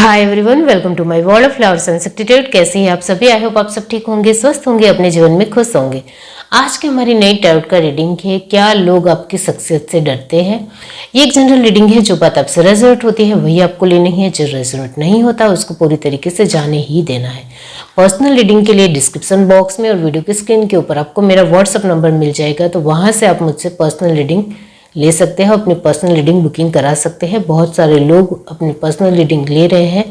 Hi everyone, welcome to my world of flowers and substitute. कैसे हैं आप सभी? आई होप आप सब ठीक होंगे, स्वस्थ होंगे, अपने जीवन में खुश होंगे। आज की हमारी नई टैरोट का रीडिंग है, क्या लोग आपकी शख्सियत से डरते हैं। ये एक जनरल रीडिंग है, जो बात आपसे रेजोनेट होती है वही आपको लेनी है, जो रेजोनेट नहीं होता उसको पूरी तरीके से जाने ही देना है। पर्सनल रीडिंग के लिए डिस्क्रिप्शन बॉक्स में और वीडियो की स्क्रीन के ऊपर आपको मेरा व्हाट्सअप नंबर मिल जाएगा, तो वहाँ से आप मुझसे पर्सनल रीडिंग ले सकते हैं, अपनी पर्सनल रीडिंग बुकिंग करा सकते हैं। बहुत सारे लोग अपनी पर्सनल रीडिंग ले रहे हैं,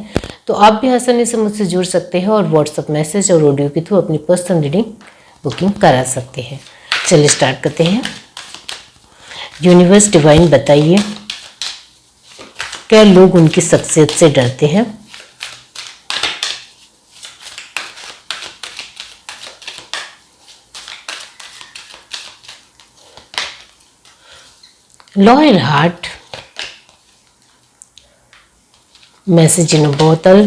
तो आप भी आसानी से मुझसे जुड़ सकते हैं और व्हाट्सएप मैसेज और ऑडियो के थ्रू अपनी पर्सनल रीडिंग बुकिंग करा सकते हैं। चलिए स्टार्ट करते हैं। यूनिवर्स डिवाइन, बताइए क्या लोग उनकी शख्सियत से डरते हैं। Loyal heart, message in a bottle,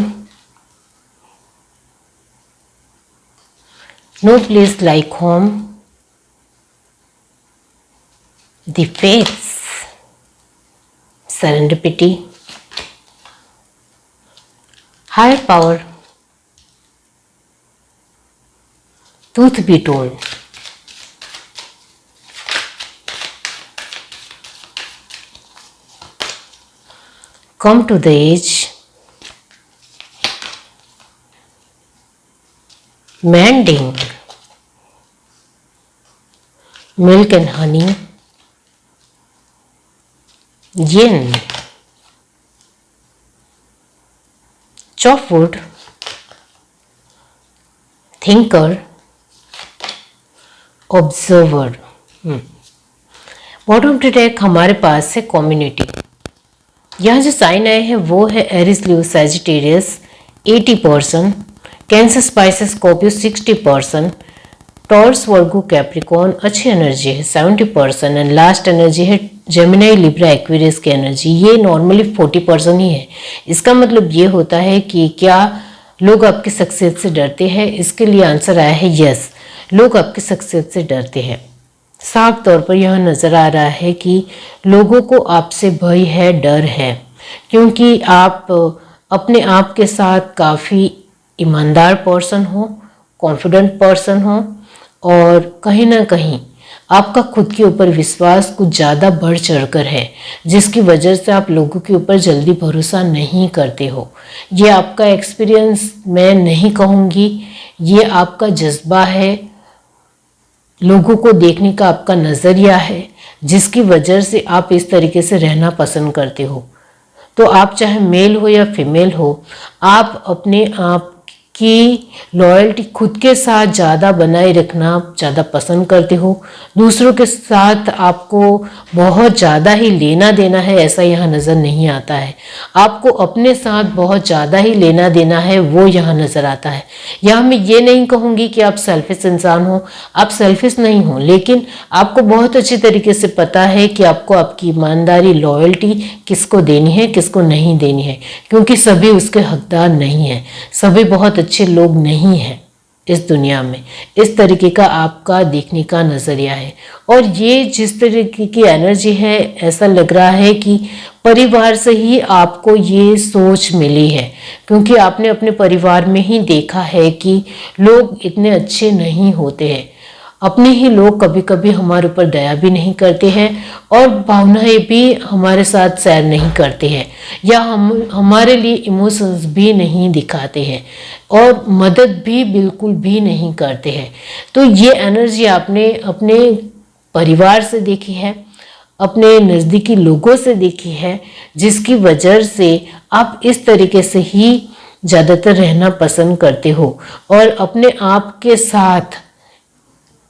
no place like home, the fates, serendipity, higher power, truth be told, come to the edge, mending, milk and honey, yin, chop wood, thinker, observer। Bottom track हमारे पास है community. यहाँ जो sign आए हैं वो है Aries, Leo, Sagittarius 80%, Cancer, Pisces, Scorpio 60%, Taurus, Virgo, Capricorn अच्छी energy है 70%, एंड लास्ट एनर्जी है जेमिनी, लिब्रा, एक्वेरियस की एनर्जी। ये नॉर्मली 40% ही है। इसका मतलब ये होता है कि क्या लोग आपकी शख्सियत से डरते हैं। इसके लिए आंसर आया है यस, लोग आपकी शख्सियत से डरते हैं। साफ तौर पर यह नज़र आ रहा है कि लोगों को आपसे भय है, डर है, क्योंकि आप अपने आप के साथ काफ़ी ईमानदार पर्सन हो, कॉन्फिडेंट पर्सन हो, और कहीं ना कहीं आपका खुद के ऊपर विश्वास कुछ ज़्यादा बढ़ चढ़कर है, जिसकी वजह से आप लोगों के ऊपर जल्दी भरोसा नहीं करते हो। ये आपका एक्सपीरियंस मैं नहीं कहूँगी, ये आपका जज्बा है, लोगों को देखने का आपका नज़रिया है, जिसकी वजह से आप इस तरीके से रहना पसंद करते हो। तो आप चाहे मेल हो या फीमेल हो, आप अपने आप की लॉयल्टी खुद के साथ ज़्यादा बनाए रखना ज़्यादा पसंद करते हो। दूसरों के साथ आपको बहुत ज़्यादा ही लेना देना है, ऐसा यहाँ नज़र नहीं आता है। आपको अपने साथ बहुत ज़्यादा ही लेना देना है, वो यहाँ नज़र आता है। यहाँ मैं ये नहीं कहूँगी कि आप सेल्फिश इंसान हो, आप सेल्फिश नहीं हो, लेकिन आपको बहुत अच्छी तरीके से पता है कि आपको आपकी ईमानदारी, लॉयल्टी किसको देनी है, किसको नहीं देनी है, क्योंकि सभी उसके हकदार नहीं हैं, सभी बहुत अच्छे लोग नहीं हैं इस दुनिया में। इस तरीके का आपका देखने का नज़रिया है, और ये जिस तरीके की एनर्जी है, ऐसा लग रहा है कि परिवार से ही आपको ये सोच मिली है, क्योंकि आपने अपने परिवार में ही देखा है कि लोग इतने अच्छे नहीं होते हैं। अपने ही लोग कभी कभी हमारे ऊपर दया भी नहीं करते हैं, और भावनाएं भी हमारे साथ शेयर नहीं करते हैं, या हमारे लिए इमोशंस भी नहीं दिखाते हैं, और मदद भी बिल्कुल भी नहीं करते हैं। तो ये एनर्जी आपने अपने परिवार से देखी है, अपने नज़दीकी लोगों से देखी है, जिसकी वजह से आप इस तरीके से ही ज़्यादातर रहना पसंद करते हो, और अपने आप के साथ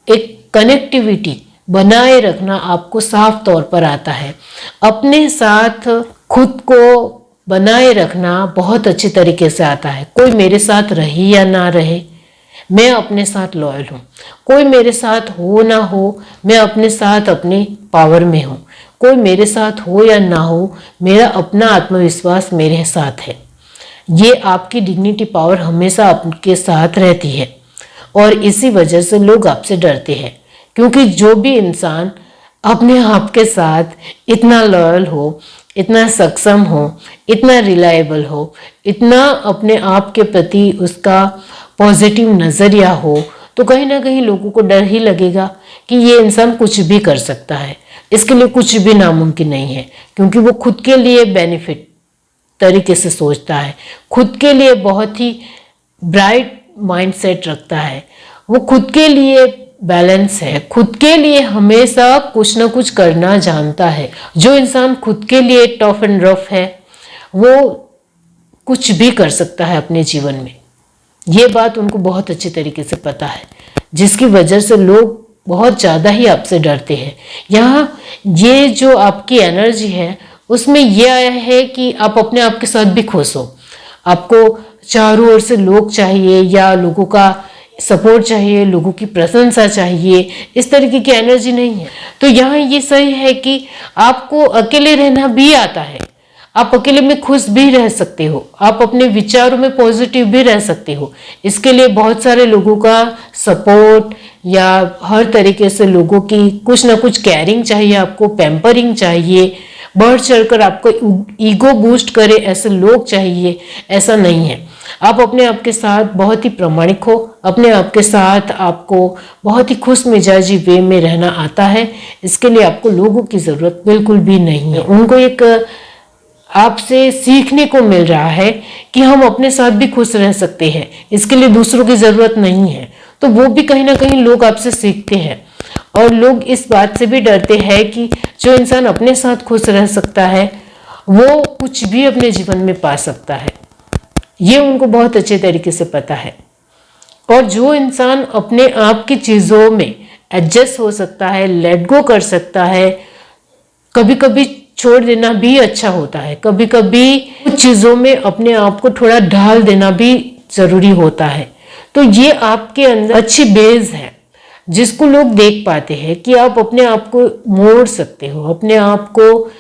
एक कनेक्टिविटी बनाए रखना आपको साफ तौर पर आता है। अपने साथ खुद को बनाए रखना बहुत अच्छी तरीके से आता है। कोई मेरे साथ रहे या ना रहे, मैं अपने साथ लॉयल हूँ। कोई मेरे साथ हो ना हो, मैं अपने साथ अपने पावर में हूँ। कोई मेरे साथ हो या ना हो, मेरा अपना आत्मविश्वास मेरे साथ है। ये आपकी डिग्निटी, पावर हमेशा आपके साथ रहती है, और इसी वजह से लोग आपसे डरते हैं, क्योंकि जो भी इंसान अपने आप के साथ इतना लॉयल हो इतना सक्षम हो, इतना रिलायबल हो, इतना अपने आप के प्रति उसका पॉजिटिव नज़रिया हो, तो कहीं ना कहीं लोगों को डर ही लगेगा कि ये इंसान कुछ भी कर सकता है, इसके लिए कुछ भी नामुमकिन नहीं है, क्योंकि वो खुद के लिए बेनिफिट तरीके से सोचता है, खुद के लिए बहुत ही ब्राइट माइंडसेट रखता है, वो खुद के लिए बैलेंस है, खुद के लिए हमेशा कुछ ना कुछ करना जानता है। जो इंसान खुद के लिए टफ एंड रफ है वो कुछ भी कर सकता है अपने जीवन में। ये बात उनको बहुत अच्छे तरीके से पता है, जिसकी वजह से लोग बहुत ज़्यादा ही आपसे डरते हैं। यहाँ ये जो आपकी एनर्जी है उसमें यह आया है कि आप अपने आप के साथ भी खुश हो, आपको चारों ओर से लोग चाहिए या लोगों का सपोर्ट चाहिए, लोगों की प्रशंसा चाहिए, इस तरीके की एनर्जी नहीं है। तो यहाँ ये सही है कि आपको अकेले रहना भी आता है, आप अकेले में खुश भी रह सकते हो, आप अपने विचारों में पॉजिटिव भी रह सकते हो। इसके लिए बहुत सारे लोगों का सपोर्ट या हर तरीके से लोगों की कुछ ना कुछ केयरिंग चाहिए, आपको पैम्परिंग चाहिए, बढ़ चढ़कर आपको ईगो बूस्ट करे ऐसे लोग चाहिए, ऐसा नहीं है। आप अपने आप के साथ बहुत ही प्रामाणिक हो, अपने आप के साथ आपको बहुत ही खुश मिजाजी वे में रहना आता है। इसके लिए आपको लोगों की ज़रूरत बिल्कुल भी नहीं है। उनको एक आपसे सीखने को मिल रहा है कि हम अपने साथ भी खुश रह सकते हैं, इसके लिए दूसरों की ज़रूरत नहीं है। तो वो भी कहीं ना कहीं लोग आपसे सीखते हैं। और लोग इस बात से भी डरते हैं कि जो इंसान अपने साथ खुश रह सकता है वो कुछ भी अपने जीवन में पा सकता है, ये उनको बहुत अच्छे तरीके से पता है। और जो इंसान अपने आप की चीज़ों में एडजस्ट हो सकता है, लेट गो कर सकता है, कभी कभी छोड़ देना भी अच्छा होता है, कभी कभी कुछ चीज़ों में अपने आप को थोड़ा ढाल देना भी ज़रूरी होता है। तो ये आपके अंदर अच्छी बेस है जिसको लोग देख पाते हैं कि आप अपने आप को मोड़ सकते हो, अपने आप को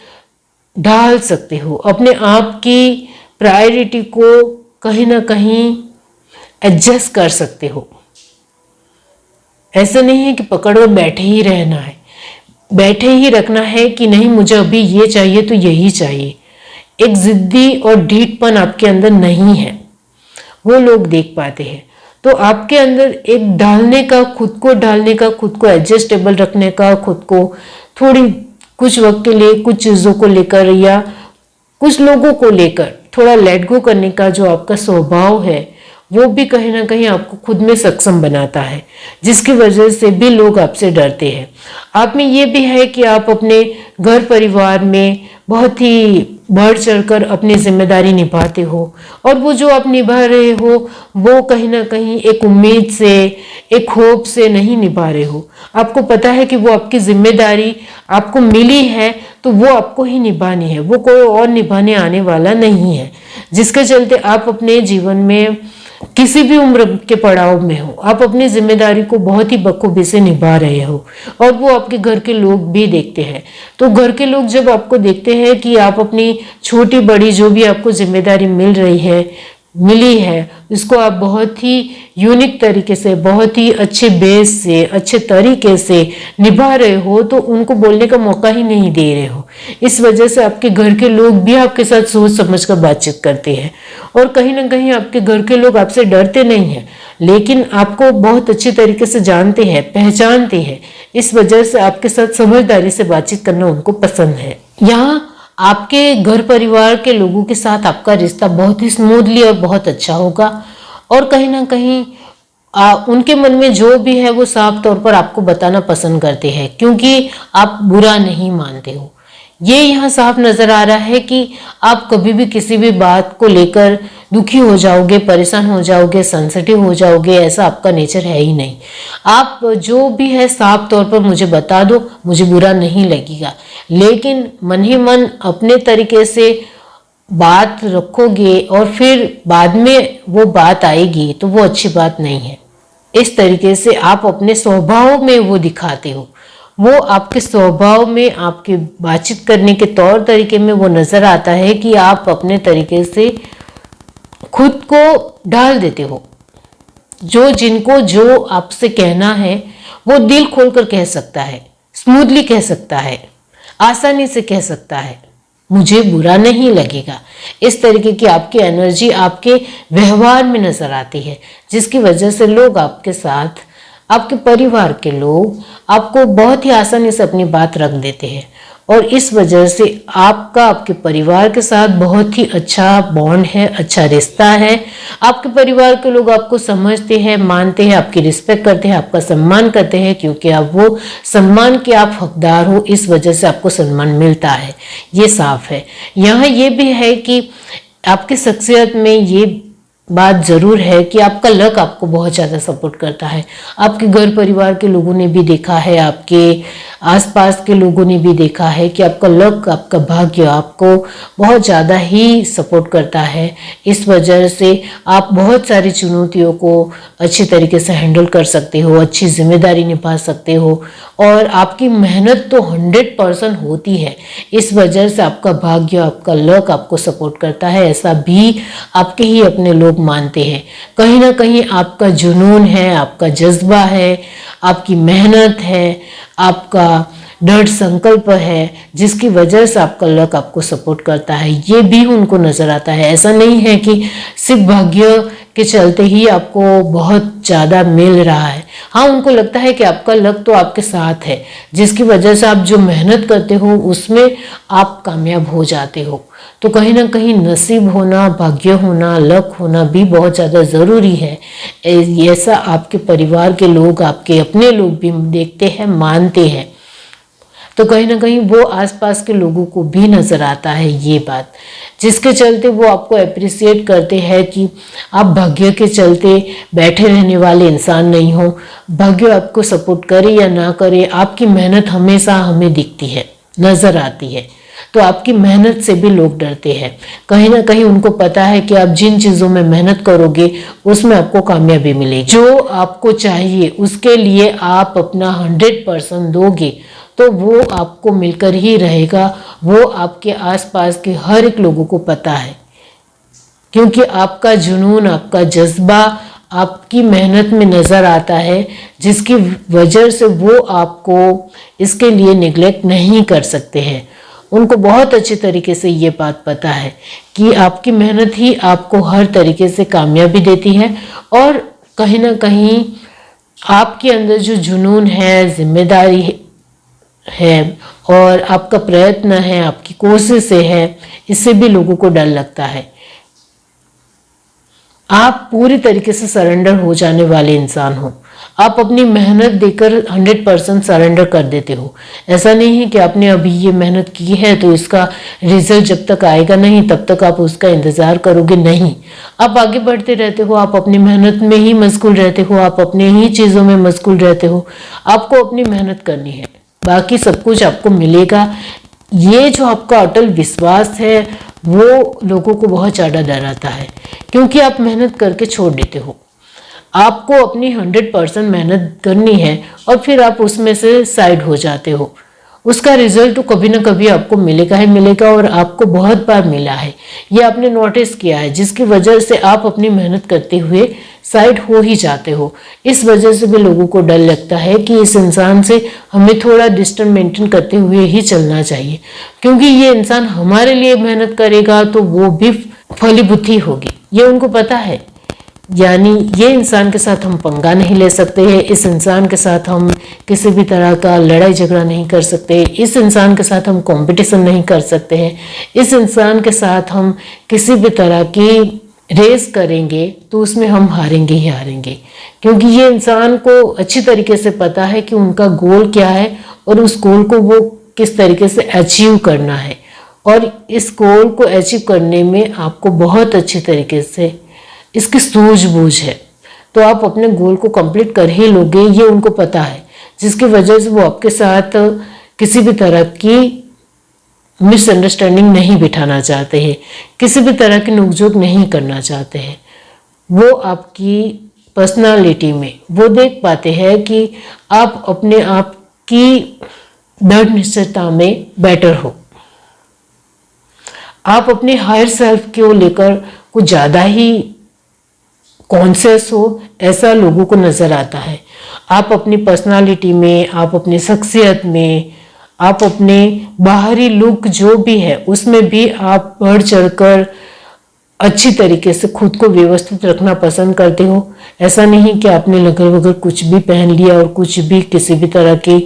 ढाल सकते हो, अपने आप की प्रायोरिटी को कहीं ना कहीं एडजस्ट कर सकते हो। ऐसा नहीं है कि पकड़कर बैठे ही रहना है, बैठे ही रखना है कि नहीं मुझे अभी ये चाहिए तो यही चाहिए। एक जिद्दी और ढीठपन आपके अंदर नहीं है, वो लोग देख पाते हैं। तो आपके अंदर एक ढालने का, खुद को ढालने का, खुद को एडजस्टेबल रखने का, खुद को थोड़ी कुछ वक्त के लिए कुछ चीज़ों को लेकर या कुछ लोगों को लेकर थोड़ा लेट गो करने का जो आपका स्वभाव है वो भी कहीं ना कहीं आपको खुद में सक्षम बनाता है, जिसकी वजह से भी लोग आपसे डरते हैं। आप में ये भी है कि आप अपने घर परिवार में बहुत ही बढ़ चढ़कर अपनी जिम्मेदारी निभाते हो, और वो जो आप निभा रहे हो वो कहीं ना कहीं एक उम्मीद से, एक होप से नहीं निभा रहे हो। आपको पता है कि वो आपकी जिम्मेदारी आपको मिली है तो वो आपको ही निभानी है, वो कोई और निभाने आने वाला नहीं है। जिसके चलते आप अपने जीवन में किसी भी उम्र के पड़ाव में हो, आप अपनी जिम्मेदारी को बहुत ही बखूबी से निभा रहे हो, और वो आपके घर के लोग भी देखते हैं। तो घर के लोग जब आपको देखते हैं कि आप अपनी छोटी बड़ी जो भी आपको जिम्मेदारी मिली है इसको आप बहुत ही यूनिक तरीके से, बहुत ही अच्छे बेस से, अच्छे तरीके से निभा रहे हो, तो उनको बोलने का मौका ही नहीं दे रहे हो। इस वजह से आपके घर के लोग भी आपके साथ सोच समझ कर बातचीत करते हैं, और कहीं ना कहीं आपके घर के लोग आपसे डरते नहीं हैं, लेकिन आपको बहुत अच्छे तरीके से जानते हैं, पहचानते हैं। इस वजह से आपके साथ समझदारी से बातचीत करना उनको पसंद है। यहाँ आपके घर परिवार के लोगों के साथ आपका रिश्ता बहुत ही स्मूथली और बहुत अच्छा होगा, और कहीं ना कहीं उनके मन में जो भी है वो साफ तौर पर आपको बताना पसंद करते हैं, क्योंकि आप बुरा नहीं मानते हो। ये यहाँ साफ नजर आ रहा है कि आप कभी भी किसी भी बात को लेकर दुखी हो जाओगे, परेशान हो जाओगे, सेंसिटिव हो जाओगे, ऐसा आपका नेचर है ही नहीं। आप जो भी है साफ तौर पर मुझे बता दो, मुझे बुरा नहीं लगेगा, लेकिन मन ही मन अपने तरीके से बात रखोगे और फिर बाद में वो बात आएगी तो वो अच्छी बात नहीं है। इस तरीके से आप अपने स्वभाव में वो दिखाते हो, वो आपके स्वभाव में, आपके बातचीत करने के तौर तरीके में वो नजर आता है कि आप अपने तरीके से खुद को ढाल देते हो। जिनको जो आपसे कहना है वो दिल खोलकर कह सकता है, स्मूथली कह सकता है, आसानी से कह सकता है, मुझे बुरा नहीं लगेगा। इस तरीके की आपकी एनर्जी आपके व्यवहार में नजर आती है, जिसकी वजह से लोग आपके साथ, आपके परिवार के लोग आपको बहुत ही आसानी से अपनी बात रख देते हैं और इस वजह से आपका आपके परिवार के साथ बहुत ही अच्छा बॉन्ड है, अच्छा रिश्ता है। आपके परिवार के लोग आपको समझते हैं, मानते हैं, आपकी रिस्पेक्ट करते हैं, आपका सम्मान करते हैं, क्योंकि आप वो सम्मान के आप हकदार हो, इस वजह से आपको सम्मान मिलता है। ये साफ है। यहाँ ये भी है कि आपकी शख्सियत में ये बात जरूर है कि आपका लक आपको बहुत ज़्यादा सपोर्ट करता है। आपके घर परिवार के लोगों ने भी देखा है, आपके आसपास के लोगों ने भी देखा है कि आपका लक, आपका भाग्य आपको बहुत ज़्यादा ही सपोर्ट करता है। इस वजह से आप बहुत सारी चुनौतियों को अच्छी तरीके से हैंडल कर सकते हो, अच्छी जिम्मेदारी निभा सकते हो और आपकी मेहनत तो 100% होती है। इस वजह से आपका भाग्य, आपका लक आपको सपोर्ट करता है, ऐसा भी आपके ही अपने लोग मानते हैं। कहीं ना कहीं आपका जुनून है, आपका जज्बा है, आपकी मेहनत है, आपका दृढ़ संकल्प है, जिसकी वजह से आपका लक आपको सपोर्ट करता है, ये भी उनको नजर आता है। ऐसा नहीं है कि सिर्फ भाग्य के चलते ही आपको बहुत ज़्यादा मिल रहा है। हाँ, उनको लगता है कि आपका लक तो आपके साथ है, जिसकी वजह से आप जो मेहनत करते हो उसमें आप कामयाब हो जाते हो। तो कहीं ना कहीं नसीब होना, भाग्य होना, लक होना भी बहुत ज़्यादा ज़रूरी है। ऐसा आपके परिवार के लोग, आपके अपने लोग भी देखते हैं, मानते हैं। तो कहीं ना कहीं वो आसपास के लोगों को भी नजर आता है ये बात, जिसके चलते वो आपको अप्रिसिएट करते हैं कि आप भाग्य के चलते बैठे रहने वाले इंसान नहीं हो। भाग्य आपको सपोर्ट करे या ना करे, आपकी मेहनत हमेशा हमें दिखती है, नजर आती है। तो आपकी मेहनत से भी लोग डरते हैं। कहीं ना कहीं उनको पता है कि आप जिन चीज़ों में मेहनत करोगे उसमें आपको कामयाबी मिलेगी। जो आपको चाहिए उसके लिए आप अपना 100% दोगे तो वो आपको मिलकर ही रहेगा। वो आपके आसपास के हर एक लोगों को पता है, क्योंकि आपका जुनून, आपका जज्बा आपकी मेहनत में नज़र आता है, जिसकी वजह से वो आपको इसके लिए निगलेक्ट नहीं कर सकते हैं। उनको बहुत अच्छी तरीके से ये बात पता है कि आपकी मेहनत ही आपको हर तरीके से कामयाबी देती है और कहीं ना कहीं आपके अंदर जो जुनून है, जिम्मेदारी है और आपका प्रयत्न है, आपकी कोशिश है, इससे भी लोगों को डर लगता है। आप पूरी तरीके से सरेंडर हो जाने वाले इंसान हो। आप अपनी मेहनत देकर 100% सरेंडर कर देते हो। ऐसा नहीं है कि आपने अभी ये मेहनत की है तो इसका रिजल्ट जब तक आएगा नहीं तब तक आप उसका इंतजार करोगे, नहीं। आप आगे बढ़ते रहते हो, आप अपनी मेहनत में ही मशगूल रहते हो, आप अपने ही चीज़ों में मशगूल रहते हो। आपको अपनी मेहनत करनी है, बाकी सब कुछ आपको मिलेगा। ये जो आपका अटल विश्वास है वो लोगों को बहुत ज़्यादा डराता है, क्योंकि आप मेहनत करके छोड़ देते हो। आपको अपनी 100% मेहनत करनी है और फिर आप उसमें से साइड हो जाते हो। उसका रिजल्ट तो कभी ना कभी आपको मिलेगा ही मिलेगा और आपको बहुत बार मिला है, ये आपने नोटिस किया है, जिसकी वजह से आप अपनी मेहनत करते हुए साइड हो ही जाते हो। इस वजह से भी लोगों को डर लगता है कि इस इंसान से हमें थोड़ा डिस्टेंस मेंटेन करते हुए ही चलना चाहिए, क्योंकि ये इंसान हमारे लिए मेहनत करेगा तो वो भी फलीभूति होगी, ये उनको पता है। यानी ये इंसान के साथ हम पंगा नहीं ले सकते हैं, इस इंसान के साथ हम किसी भी तरह का लड़ाई झगड़ा नहीं कर सकते, इस इंसान के साथ हम कंपटीशन नहीं कर सकते हैं, इस इंसान के साथ हम किसी भी तरह की रेस करेंगे तो उसमें हम हारेंगे ही हारेंगे, क्योंकि ये इंसान को अच्छी तरीके से पता है कि उनका गोल क्या है और उस गोल को वो किस तरीके से अचीव करना है। और इस गोल को अचीव करने में आपको बहुत अच्छी तरीके से इसकी सूझबूझ है, तो आप अपने गोल को कंप्लीट कर ही लोगे, ये उनको पता है, जिसकी वजह से वो आपके साथ किसी भी तरह की मिसअंडरस्टैंडिंग नहीं बिठाना चाहते हैं, किसी भी तरह की नोकझोंक नहीं करना चाहते हैं। वो आपकी पर्सनालिटी में वो देख पाते हैं कि आप अपने आप की दृढ़ निश्चयता में बेटर हो, आप अपने हायर सेल्फ को लेकर कुछ ज़्यादा ही कॉन्शियस हो, ऐसा लोगों को नज़र आता है। आप अपनी पर्सनालिटी में, आप अपनी शख्सियत में, आप अपने बाहरी लुक जो भी है उसमें भी आप बढ़ चढ़कर अच्छी तरीके से खुद को व्यवस्थित रखना पसंद करते हो। ऐसा नहीं कि आपने लगल वगल कुछ भी पहन लिया और कुछ भी किसी भी तरह की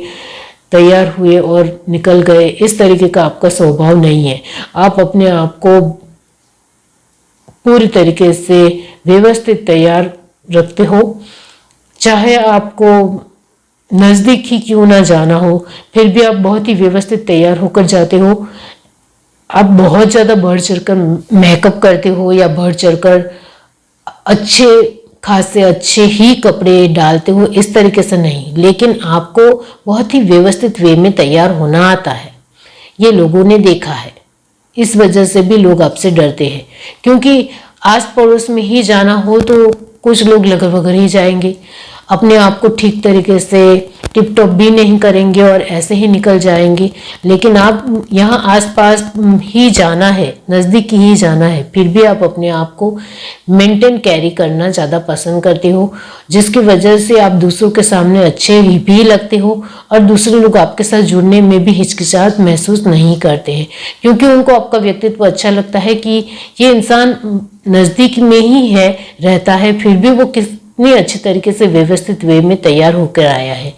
तैयार हुए और निकल गए, इस तरीके का आपका स्वभाव नहीं है। आप अपने आप को पूरी तरीके से व्यवस्थित तैयार रखते हो, चाहे आपको नजदीक ही क्यों ना जाना हो, फिर भी आप बहुत ही व्यवस्थित तैयार होकर जाते हो। आप बहुत ज्यादा बढ़ चढ़कर मेकअप करते हो या बढ़ चढ़कर अच्छे खासे अच्छे ही कपड़े डालते हो, इस तरीके से नहीं, लेकिन आपको बहुत ही व्यवस्थित वे में तैयार होना आता है। ये लोगों ने देखा है, इस वजह से भी लोग आपसे डरते हैं, क्योंकि आस पड़ोस में ही जाना हो तो कुछ लोग लगन वगन ही जाएंगे, अपने आप को ठीक तरीके से टिप टॉप भी नहीं करेंगे और ऐसे ही निकल जाएंगे। लेकिन आप यहाँ आसपास ही जाना है, नज़दीक ही जाना है, फिर भी आप अपने आप को मेंटेन कैरी करना ज़्यादा पसंद करते हो, जिसकी वजह से आप दूसरों के सामने अच्छे भी लगते हो और दूसरे लोग आपके साथ जुड़ने में भी हिचकिचाहट महसूस नहीं करते हैं, क्योंकि उनको आपका व्यक्तित्व अच्छा लगता है कि ये इंसान नज़दीक में ही है रहता है, फिर भी वो कितनी अच्छी तरीके से व्यवस्थित वे में तैयार होकर आया है,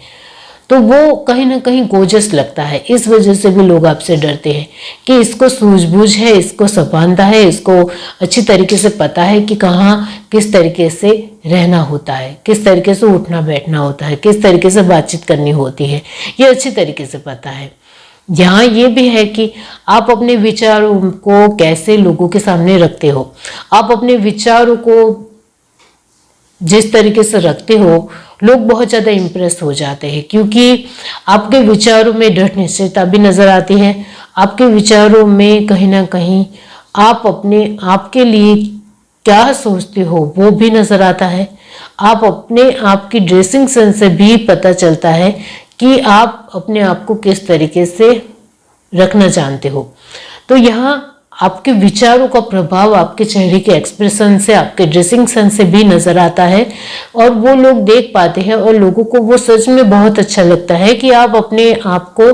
तो वो कहीं ना कहीं गोजस लगता है। इस वजह से भी लोग आपसे डरते हैं कि इसको सूझबूझ है, इसको सबांधा है, इसको अच्छी तरीके से पता है कि कहाँ किस तरीके से रहना होता है, किस तरीके से उठना बैठना होता है, किस तरीके से बातचीत करनी होती है, ये अच्छी तरीके से पता है। यहाँ ये भी है कि आप अपने विचारों को कैसे लोगों के सामने रखते हो। आप अपने विचारों को जिस तरीके से रखते हो, लोग बहुत ज़्यादा इम्प्रेस हो जाते हैं, क्योंकि आपके विचारों में दृढ़ निश्चयता भी नजर आती है। आपके विचारों में कहीं ना कहीं आप अपने आप के लिए क्या सोचते हो वो भी नजर आता है। आप अपने आप की ड्रेसिंग सेंस से भी पता चलता है कि आप अपने आप को किस तरीके से रखना जानते हो। तो यहाँ आपके विचारों का प्रभाव आपके चेहरे के एक्सप्रेशन से, आपके ड्रेसिंग सेंस से भी नजर आता है और वो लोग देख पाते हैं और लोगों को वो सच में बहुत अच्छा लगता है कि आप अपने आप को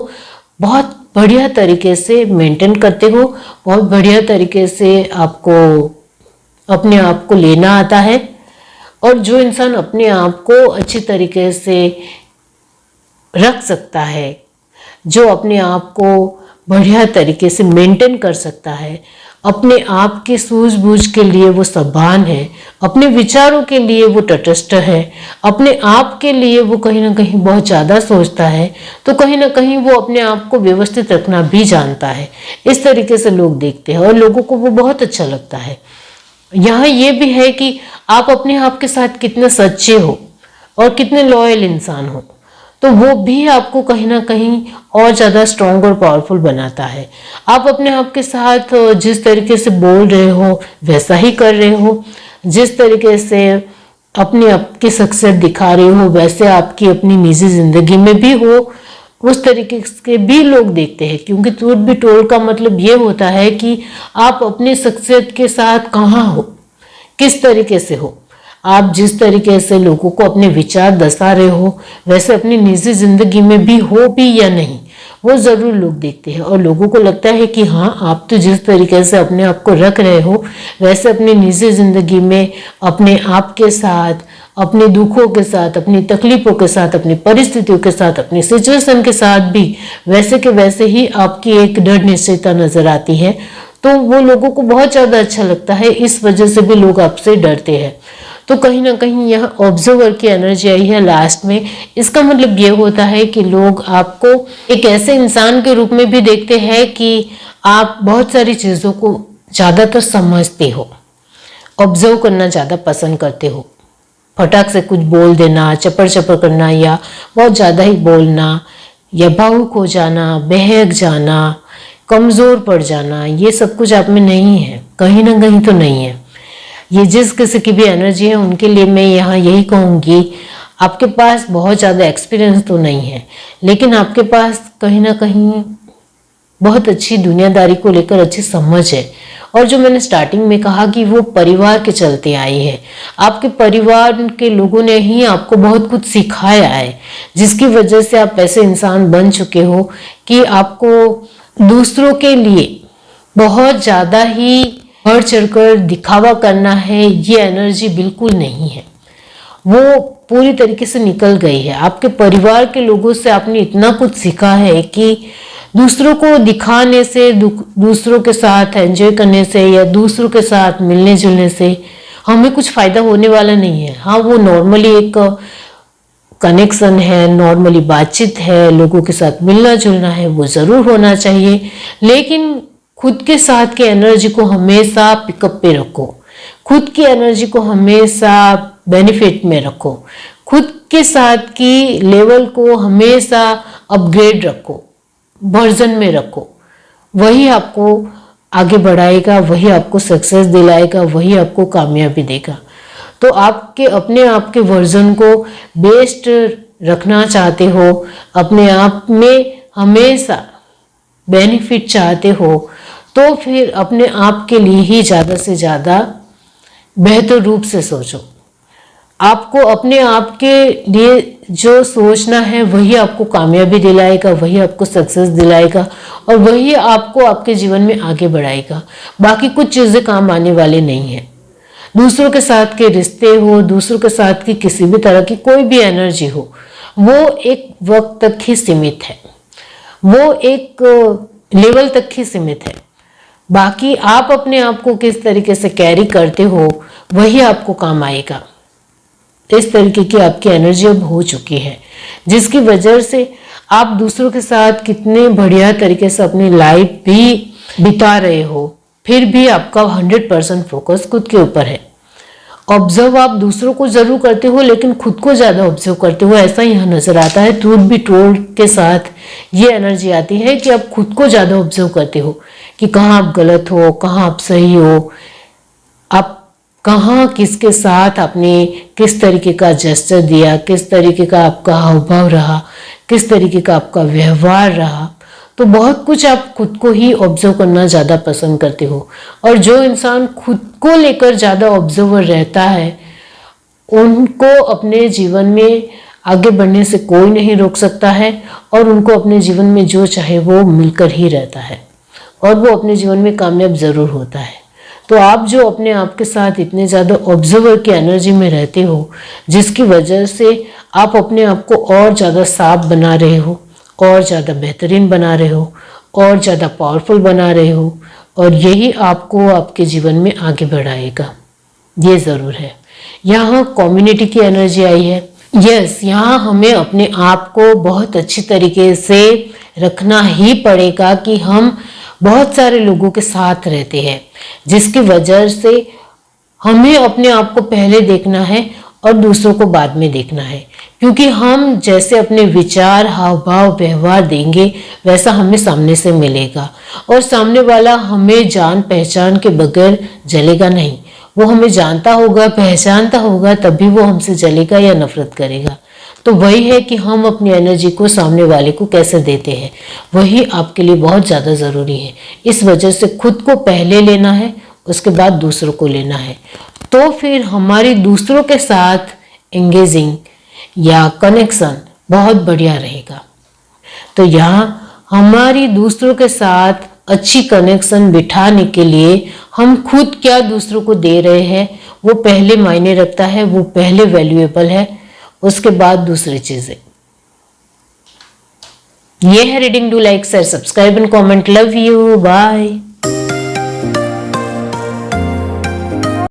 बहुत बढ़िया तरीके से मेंटेन करते हो, बहुत बढ़िया तरीके से आपको अपने आप को लेना आता है। और जो इंसान अपने आप को अच्छी तरीके से रख सकता है, जो अपने आप को बढ़िया तरीके से मेंटेन कर सकता है, अपने आप की सूझबूझ के लिए वो सबान है, अपने विचारों के लिए वो तटस्थ है, अपने आप के लिए वो कहीं ना कहीं बहुत ज़्यादा सोचता है, तो कहीं ना कहीं वो अपने आप को व्यवस्थित रखना भी जानता है। इस तरीके से लोग देखते हैं और लोगों को वो बहुत अच्छा लगता है। यहाँ ये भी है कि आप अपने आप के साथ कितने सच्चे हो और कितने लॉयल इंसान हो, तो वो भी आपको कहीं ना कहीं और ज़्यादा स्ट्रॉन्ग और पावरफुल बनाता है। आप अपने आप के साथ जिस तरीके से बोल रहे हो वैसा ही कर रहे हो, जिस तरीके से अपनी आपकी शख्सियत दिखा रहे हो वैसे आपकी अपनी निजी जिंदगी में भी हो, उस तरीके के भी लोग देखते हैं। क्योंकि ट्रूथ बी टोल्ड का मतलब ये होता है कि आप अपनी शख्सियत के साथ कहाँ हो, किस तरीके से हो। आप जिस तरीके से लोगों को अपने विचार दर्शा रहे हो वैसे अपनी निजी जिंदगी में भी हो भी या नहीं, वो जरूर लोग देखते हैं और लोगों को लगता है कि हाँ, आप तो जिस तरीके से अपने आप को रख रहे हो वैसे अपनी निजी जिंदगी में अपने आप के साथ, अपने दुखों के साथ, अपनी तकलीफों के साथ, अपनी परिस्थितियों के साथ, अपनी सिचुएशन के साथ भी वैसे के वैसे ही आपकी एक दृढ़ निश्चयता नजर आती है। तो वो लोगों को बहुत ज़्यादा अच्छा लगता है, इस वजह से भी लोग आपसे डरते हैं। तो कहीं ना कहीं यह ऑब्जर्वर की एनर्जी आई है लास्ट में। इसका मतलब ये होता है कि लोग आपको एक ऐसे इंसान के रूप में भी देखते हैं कि आप बहुत सारी चीज़ों को ज़्यादातर समझते हो, ऑब्जर्व करना ज़्यादा पसंद करते हो। फटाक से कुछ बोल देना, चपर चपर करना या बहुत ज़्यादा ही बोलना या भावुक हो जाना, बहक जाना, कमज़ोर पड़ जाना, ये सब कुछ आप में नहीं है, कहीं ना कहीं तो नहीं है। ये जिस किसी की भी एनर्जी है उनके लिए मैं यहाँ यही कहूँगी, आपके पास बहुत ज़्यादा एक्सपीरियंस तो नहीं है, लेकिन आपके पास कहीं ना कहीं बहुत अच्छी दुनियादारी को लेकर अच्छी समझ है। और जो मैंने स्टार्टिंग में कहा कि वो परिवार के चलते आई है, आपके परिवार के लोगों ने ही आपको बहुत कुछ सिखाया है, जिसकी वजह से आप ऐसे इंसान बन चुके हो कि आपको दूसरों के लिए बहुत ज़्यादा ही बढ़ चढ़कर दिखावा करना है, ये एनर्जी बिल्कुल नहीं है। वो पूरी तरीके से निकल गई है। आपके परिवार के लोगों से आपने इतना कुछ सीखा है कि दूसरों को दिखाने से, दूसरों के साथ एंजॉय करने से या दूसरों के साथ मिलने जुलने से हमें कुछ फायदा होने वाला नहीं है। हाँ, वो नॉर्मली एक कनेक्शन है, नॉर्मली बातचीत है, लोगों के साथ मिलना जुलना है, वो ज़रूर होना चाहिए, लेकिन खुद के साथ की एनर्जी को हमेशा पिकअप पे रखो, खुद की एनर्जी को हमेशा बेनिफिट में रखो, खुद के साथ की लेवल को हमेशा अपग्रेड रखो, वर्जन में रखो। वही आपको आगे बढ़ाएगा, वही आपको सक्सेस दिलाएगा, वही आपको कामयाबी देगा। तो आपके अपने आप के वर्जन को बेस्ट रखना चाहते हो, अपने आप में हमेशा बेनिफिट चाहते हो, तो फिर अपने आप के लिए ही ज़्यादा से ज़्यादा बेहतर रूप से सोचो। आपको अपने आप के लिए जो सोचना है वही आपको कामयाबी दिलाएगा, वही आपको सक्सेस दिलाएगा और वही आपको आपके जीवन में आगे बढ़ाएगा। बाकी कुछ चीज़ें काम आने वाली नहीं है। दूसरों के साथ के रिश्ते हो, दूसरों के साथ की किसी भी तरह की कोई भी एनर्जी हो, वो एक वक्त तक ही सीमित है, वो एक लेवल तक ही सीमित है। बाकी आप अपने आप को किस तरीके से कैरी करते हो वही आपको काम आएगा। इस तरीके की आपकी एनर्जी अब हो चुकी है, जिसकी वजह से आप दूसरों के साथ कितने बढ़िया तरीके से अपनी लाइफ भी बिता रहे हो, फिर भी आपका 100% फोकस खुद के ऊपर है। ऑब्जर्व आप दूसरों को जरूर करते हो, लेकिन खुद को ज़्यादा ऑब्जर्व करते हो, ऐसा यहाँ नजर आता है। ट्रूथ बी टोल्ड के साथ ये एनर्जी आती है कि आप खुद को ज़्यादा ऑब्जर्व करते हो कि कहाँ आप गलत हो, कहाँ आप सही हो, आप कहाँ किसके साथ आपने किस तरीके का जेस्चर दिया, किस तरीके का आपका हाव भाव रहा, किस तरीके का आपका व्यवहार रहा। तो बहुत कुछ आप खुद को ही ऑब्जर्व करना ज़्यादा पसंद करते हो। और जो इंसान खुद को लेकर ज़्यादा ऑब्जर्वर रहता है, उनको अपने जीवन में आगे बढ़ने से कोई नहीं रोक सकता है और उनको अपने जीवन में जो चाहे वो मिलकर ही रहता है और वो अपने जीवन में कामयाब ज़रूर होता है। तो आप जो अपने आप के साथ इतने ज़्यादा ऑब्जर्वर की एनर्जी में रहते हो, जिसकी वजह से आप अपने आप को और ज़्यादा साफ बना रहे हो, और ज़्यादा बेहतरीन बना रहे हो, और ज़्यादा पावरफुल बना रहे हो, और यही आपको आपके जीवन में आगे बढ़ाएगा, ये ज़रूर है। यहाँ कम्युनिटी की एनर्जी आई है। यस, यहाँ हमें अपने आप को बहुत अच्छी तरीके से रखना ही पड़ेगा कि हम बहुत सारे लोगों के साथ रहते हैं, जिसकी वजह से हमें अपने आप को पहले देखना है और दूसरों को बाद में देखना है। क्योंकि हम जैसे अपने विचार, हाव भाव, व्यवहार देंगे, वैसा हमें सामने से मिलेगा। और सामने वाला हमें जान पहचान के बगैर जलेगा नहीं, वो हमें जानता होगा, पहचानता होगा, तभी वो हमसे जलेगा या नफरत करेगा। तो वही है कि हम अपनी एनर्जी को सामने वाले को कैसे देते हैं, वही आपके लिए बहुत ज़्यादा ज़रूरी है। इस वजह से खुद को पहले लेना है, उसके बाद दूसरों को लेना है। तो फिर हमारी दूसरों के साथ एंगेजिंग या कनेक्शन बहुत बढ़िया रहेगा। तो यहाँ हमारी दूसरों के साथ अच्छी कनेक्शन बिठाने के लिए हम खुद क्या दूसरों को दे रहे हैं वो पहले मायने रखता है, वो पहले वैल्यूएबल है, उसके बाद दूसरी चीजें। ये है reading. Do like, share, subscribe and comment. Love you, bye.